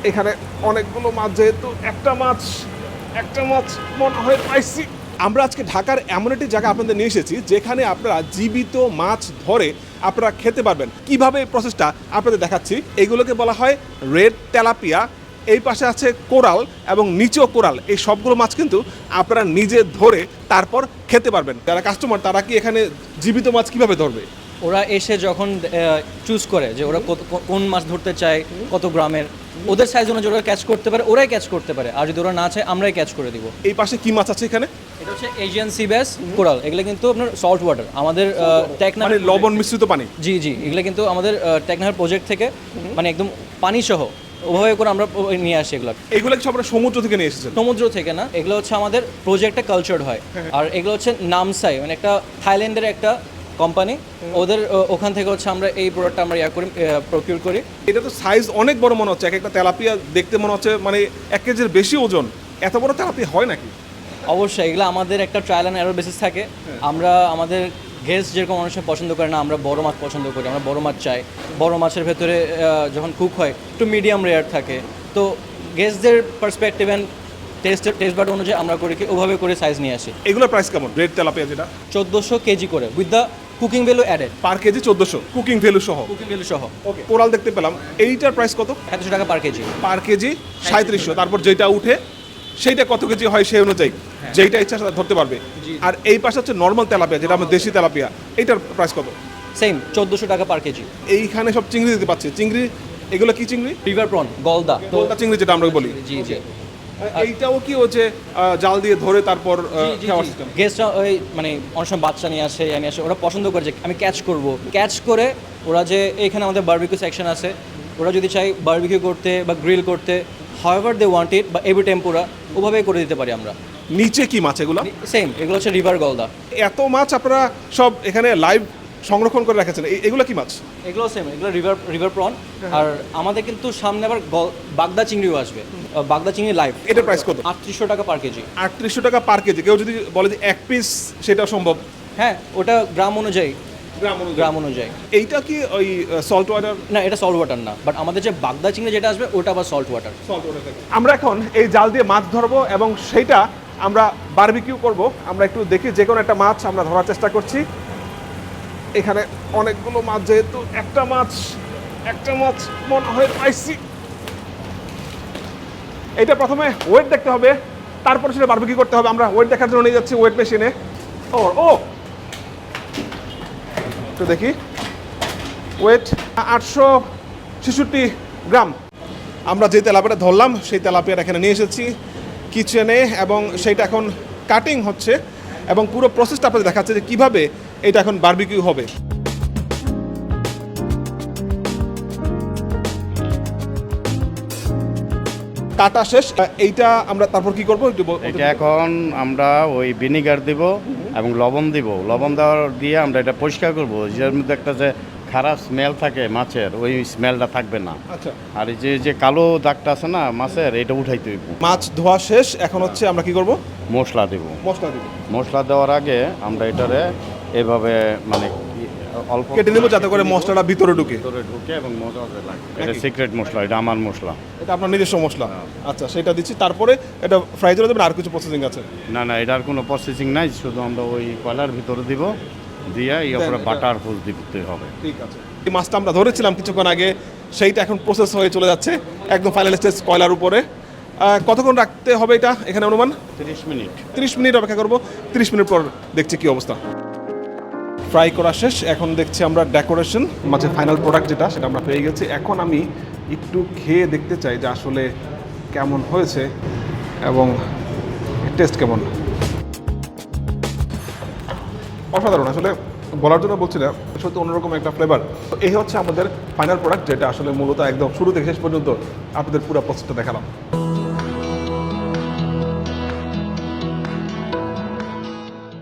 এখানে অনেকগুলো মাছ, যেহেতু একটা মাছ মনে হয় পাইছি। আমরা আজকে ঢাকার এমন একটি জায়গা আপনাদের নিয়ে এসেছি যেখানে আপনারা জীবিত মাছ ধরে আপনারা খেতে পারবেন। কিভাবে এই প্রসেসটা আপনাদের দেখাচ্ছি। এগুলোকে বলা হয় রেড তেলাপিয়া। এই পাশে আছে কোরাল এবং নিচেও কোরাল। এই সবগুলো মাছ কিন্তু আপনারা নিজে ধরে তারপর খেতে পারবেন। যারা কাস্টমার তারা কি এখানে জীবিত মাছ কিভাবে ধরবে? ওরা এসে যখন চুজ করে যে ওরা কোন মাছ ধরতে চায়, কত গ্রামের, ওদের সাইজ অনুযায়ী ওরা ক্যাচ করতে পারে, ওরাই ক্যাচ করতে পারে। আর যদি ওরা না চায় আমরাই ক্যাচ করে দিব। এই পাশে কি মাছ আছে এখানে? এটা হচ্ছে এশিয়ান সি ব্যাস কোরাল। এগুলো কিন্তু আপনার সল্ট ওয়াটার, আমাদের টেকনা মানে লবণ মিশ্রিত পানি। জি জি, এগুলো কিন্তু আমাদের টেকনার প্রজেক্ট থেকে মানে একদম পানি সহ ওভাবে করে আমরা নিয়ে আসি। এগুলো কি সব আপনারা সমুদ্র থেকে নিয়ে এসেছেন? সমুদ্র থেকে না, এগুলো হচ্ছে আমাদের প্রজেক্টে কালচার্ড হয়। আর এগুলো হচ্ছে নামসাই, মানে একটা থাইল্যান্ডের একটা কোম্পানি, ওদের ওখান থেকে হচ্ছে আমরা এই প্রোডাক্টটা আমরা প্রকিউর করি। এটা তো সাইজ অনেক বড় মনে হচ্ছে। এক একটা তেলাপিয়া দেখতে মনে হচ্ছে মানে 1 কেজির বেশি ওজন। এত বড় তেলাপিয়া হয় নাকি? অবশ্যই এগুলো আমাদের একটা ট্রায়াল অ্যান্ড এরর বেসিস থাকে। আমরা আমাদের গেস্ট যেরকম মানুষের পছন্দ করে না, আমরা বড় মাছ পছন্দ করি, আমরা বড় মাছ চাই। বড় মাছের ভেতরে যখন কুক হয় একটু মিডিয়াম রেয়ার থাকে, তো গেস্টদের পার্সপেক্টিভ অ্যান্ড টেস্ট বাট অনুযায়ী আমরা করি কি ওভাবে করে সাইজ নিয়ে আসি। এগুলোর প্রাইস কেমন? রেড তেলাপিয়া যেটা 1400 কেজি করে with the cooking value added. Per KG 1400 cooking value সহ? কুকিং ভ্যালু সহ। ওকে, কোরাল দেখতে পেলাম, এইটার প্রাইস কত? 700 টাকা পার কেজি। পার কেজি 3700। তারপর যেটা উঠে সেইটা কত কেজি হয় সেই অনুযায়ী যেইটা ইচ্ছা সেটা ধরতে পারবে। আর এই পাশে হচ্ছে নর্মাল তেলাপিয়া, যেটা আমার দেশি তেলাপিয়া, এইটার প্রাইস কত? সেম 1400 টাকা পার কেজি। এইখানে সব চিংড়ি দিতে পাচ্ছি। চিংড়ি এগুলো কি চিংড়ি? রিভার প্রন, গলদা। গোলদা চিংড়ি যেটা আমরা বলি। জি জি। এইটাও কি হচ্ছে জাল দিয়ে ধরে তারপর খাওয়ার সিস্টেম? গেস্টরা ওই মানে অনেক সময় বাচ্চা নিয়ে আসে, ওরা পছন্দ করে যে আমি ক্যাচ করব। ক্যাচ করে ওরা যে এখানে আমাদের বারবিকিউ সেকশন আছে, ওরা যদি চাই বারবিকিউ করতে বা গ্রিল করতে, হাউএভার দে ওয়ান্ট ইট, বা এভরি টেম্পুরা, ওভাবে করে দিতে পারি আমরা। নিচে কি মাছ এগুলো? সেম, এগুলো হচ্ছে রিভার গলদা। এত মাছ আপনারা সব এখানে লাইভ সংরক্ষণ করে রেখেছেন। এগুলো কি মাছ? এগুলো সেম, এগুলো রিভার প্রন। আর আমাদের কিন্তু সামনে আবার বাগদা চিংড়িও আসবে, বাগদা চিংড়ি লাইভ। এটার প্রাইস কত? 3800 টাকা পার কেজি। 3800 টাকা পার কেজি। কেউ যদি বলে যে এক পিস, সেটা সম্ভব? হ্যাঁ, ওটা গ্রাম অনুযায়ী। গ্রাম অনুযায়ী। এইটা কি ওই সল্ট ওয়াটার? না, এটা সল্ট ওয়াটার না, বাট আমাদের যে বাগদা চিংড়ি যেটা আসবে ওটা আবার সল্ট ওয়াটার। আমরা এখন এই জাল দিয়ে মাছ ধরবো এবং সেইটা আমরা বারবিকিউ করব। আমরা একটু দেখি, যে কোনো একটা মাছ আমরা ধরার চেষ্টা করছি। এখানে অনেকগুলো মাছ, যেহেতু একটা মাছ মনে হয় পাইছি। এটা প্রথমে ওয়েট দেখতে হবে, তারপর সেটা বারবিকিউ করতে হবে। আমরা ওয়েট দেখার জন্য নিয়ে যাচ্ছি ওয়েট মেশিনে। ও একটু দেখি, ওয়েট 866 গ্রাম। আমরা যে তেলাপিয়াটা ধরলাম সেই তেলাপিয়াটা এখানে নিয়ে এসেছি কিচেনে, এবং সেইটা এখন কাটিং হচ্ছে এবং পুরো প্রসেসটা আপনাদের দেখাচ্ছে যে কীভাবে এটা এখন বারবিকিউ হবে। কাটা শেষ, এইটা আমরা তারপর কি করবো একটু এটা এখন আমরা ওই ভিনিগার দিব এবং লবণ দিব। লবণ দেওয়ার দিয়ে আমরা এটা পরিষ্কার করব, যেটার মধ্যে একটা যে খারাপ স্মেল থাকে মাছের, ওই স্মেলটা থাকবে না। আচ্ছা, আর এই যে কালো দাগটা আছে না মাছের, এটা উঠাইতে হইব। মাছ ধোয়া শেষ, এখন হচ্ছে আমরা কি করব? মশলা দেব। মশলা দিব। মশলা দেওয়ার আগে আমরা এটারে এভাবে মানে অল্প কেটে নেব যাতে করে মশলাটা ভিতরে ঢুকে এবং মজা লাগে। এটা সিক্রেট মশলা, এটা আমার মশলা। এটা আপনার নিজস্ব মশলা? আচ্ছা, সেটা দিচ্ছি। তারপরে এটা ফ্রাই করে দেবেন, আর কিছু প্রসেসিং আছে? না, এটার কোনো প্রসেসিং নাই, শুধু আমরা ওই কয়লার ভিতরে দিব, দিয়ে এরপরে বাটার ফুল দিতে হবে। ঠিক আছে। এই মাছটা আমরা ধরেছিলাম কিছুক্ষণ আগে, সেইটা এখন প্রসেস হয়ে চলে যাচ্ছে একদম ফাইনাল স্টেজ কয়লার উপরে। কতক্ষণ রাখতে হবে এটা এখানে অনুমান? 30 মিনিট। 30 মিনিট অপেক্ষা করবো। 30 মিনিট পর দেখছি কি অবস্থা। ফ্রাই করা শেষ, এখন দেখছি আমরা ডেকোরেশন, মাছের ফাইনাল প্রোডাক্ট যেটা সেটা আমরা পেয়ে গেছি। এখন আমি একটু খেয়ে দেখতে চাই যে আসলে কেমন হয়েছে এবং টেস্ট কেমন। অসাধারণ, আসলে বলার জন্য বলছি না, সত্যি অন্যরকম একটা ফ্লেভার। তো এই হচ্ছে আমাদের ফাইনাল প্রোডাক্ট, যেটা আসলে মূলত একদম শুরু থেকে শেষ পর্যন্ত আপনাদের পুরো প্রসেসটা দেখালাম।